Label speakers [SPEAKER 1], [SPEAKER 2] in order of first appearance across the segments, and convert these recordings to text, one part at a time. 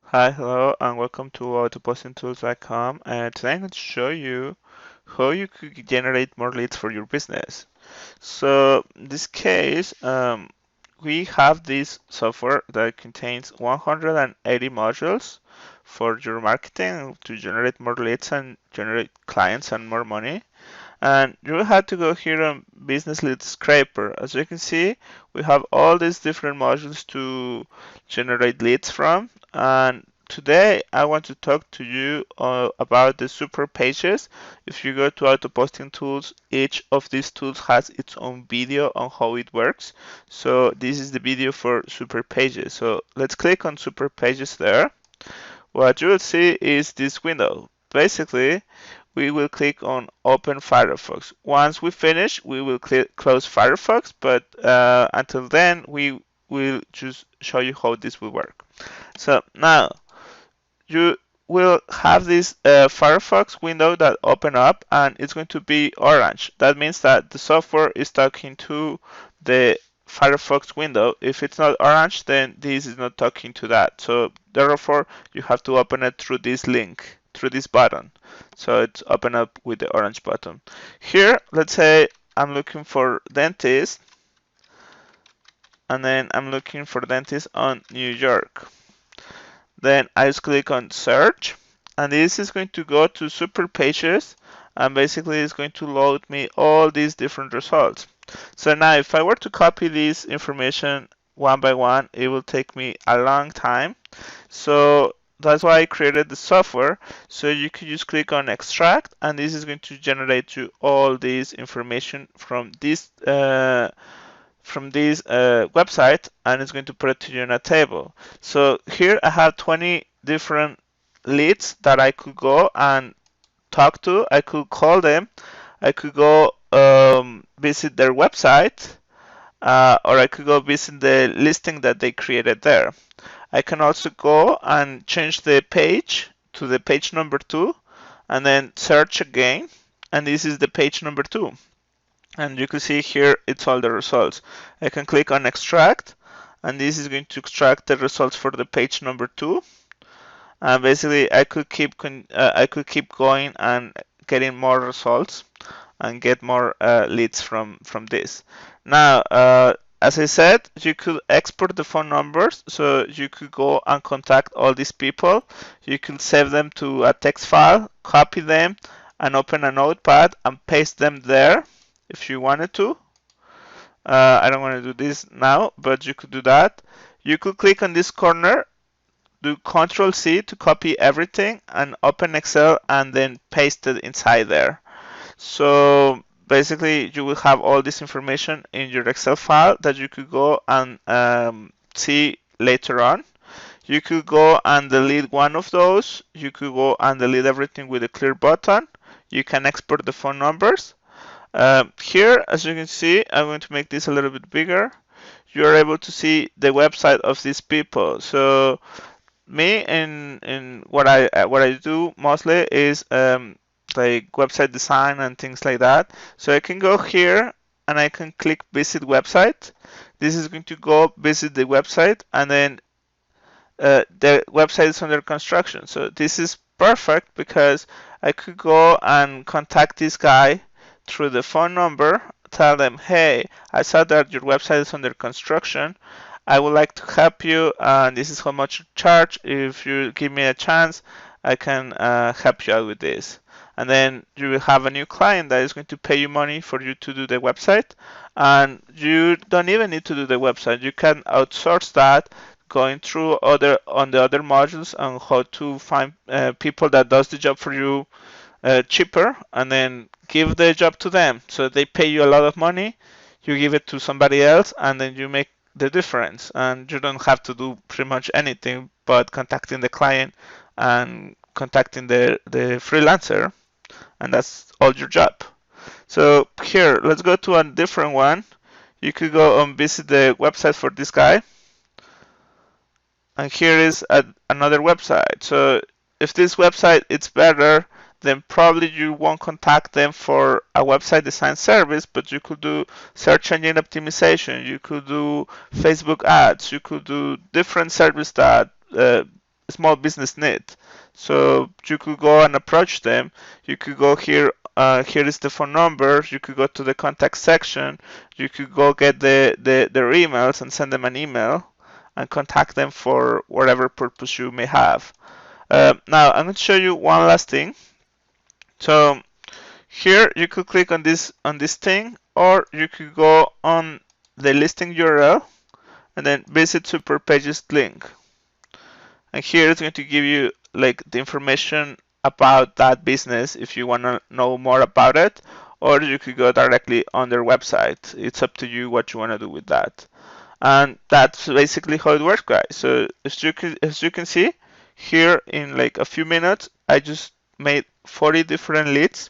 [SPEAKER 1] Hi, hello, and welcome to autopostingtools.com. And today I'm going to show you how you could generate more leads for your business. So, in this case, we have this software that contains 180 modules for your marketing to generate more leads and generate clients and more money. And you will have to go here on Business Lead Scraper. As you can see, we have all these different modules to generate leads from. And today I want to talk to you about the Superpages. If you go to Auto Posting Tools, each of these tools has its own video on how it works. So this is the video for Superpages. So let's click on Superpages there. What you will see is this window. Basically, we will click on Open Firefox. Once we finish, we will close Firefox, but until then, we will just show you how this will work. So now you will have this Firefox window that open up, and it's going to be orange. That means that the software is talking to the Firefox window. If it's not orange, then this is not talking to that. So therefore, you have to open it through this link, through this button. So it's open up with the orange button. Here, let's say I'm looking for dentist, and then I'm looking for dentist on New York. Then I just click on search, and this is going to go to Superpages, and basically it's going to load me all these different results. So now if I were to copy this information one by one, it will take me a long time. So that's why I created the software. So you can just click on extract, and this is going to generate you all this information from this website, and it's going to put it to you in a table. So here I have 20 different leads that I could go and talk to. I could call them. I could go visit their website, or I could go visit the listing that they created there. I can also go and change the page to the page number 2 and then search again, and this is the page number 2. And you can see here it's all the results. I can click on extract, and this is going to extract the results for the page number 2. And basically I could keep going and getting more results and get more leads from this. Now, as I said, you could export the phone numbers, so you could go and contact all these people. You could save them to a text file, copy them, and open a notepad and paste them there if you wanted to. I don't want to do this now, but you could do that. You could click on this corner, do Control C to copy everything, and open Excel and then paste it inside there. So basically, you will have all this information in your Excel file that you could go and see later on. You could go and delete one of those. You could go and delete everything with a clear button. You can export the phone numbers. Here, as you can see, I'm going to make this a little bit bigger. You are able to see the website of these people. So me in what I do mostly is like website design and things like that. So I can go here and I can click visit website. This is going to go visit the website, and then the website is under construction. So this is perfect because I could go and contact this guy through the phone number, tell them, hey, I saw that your website is under construction. I would like to help you, and this is how much you charge. If you give me a chance, I can help you out with this. And then you will have a new client that is going to pay you money for you to do the website. And you don't even need to do the website. You can outsource that, going through on the other modules on how to find people that does the job for you cheaper, and then give the job to them. So they pay you a lot of money, you give it to somebody else, and then you make the difference. And you don't have to do pretty much anything but contacting the client and contacting the freelancer, and that's all your job. So here, let's go to a different one. You could go and visit the website for this guy, and here is another website. So if this website is better, then probably you won't contact them for a website design service, but you could do search engine optimization, you could do Facebook ads, you could do different service that small business need. So you could go and approach them. You could go here. Here is the phone number. You could go to the contact section. You could go get their emails and send them an email and contact them for whatever purpose you may have. Now I'm going to show you one last thing. So here you could click on this thing, or you could go on the listing URL and then visit Superpages link. And here it's going to give you like the information about that business if you want to know more about it, or you could go directly on their website. It's up to you what you want to do with that. And that's basically how it works, guys. So as you can see here, in like a few minutes, I just made 40 different leads,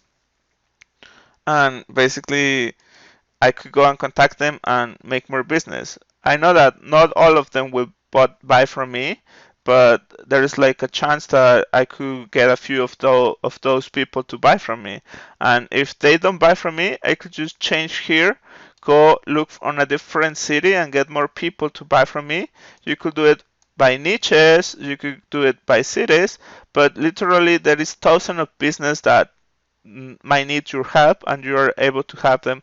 [SPEAKER 1] and basically I could go and contact them and make more business. I know that not all of them will buy from me, but there is like a chance that I could get a few of those people to buy from me. And if they don't buy from me, I could just change here, go look on a different city and get more people to buy from me. You could do it by niches, you could do it by cities, but literally there is thousands of business that might need your help, and you are able to help them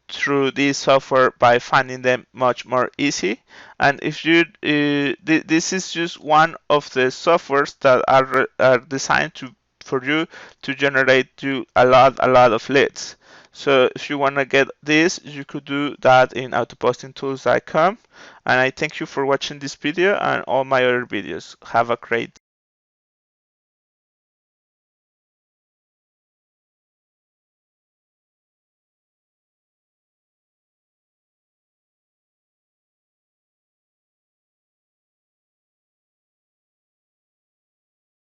[SPEAKER 1] through this software by finding them much more easy. And if you this is just one of the softwares that are designed for you to generate you a lot of leads. So if you want to get this, you could do that in autopostingtools.com. And I thank you for watching this video and all my other videos. Have a great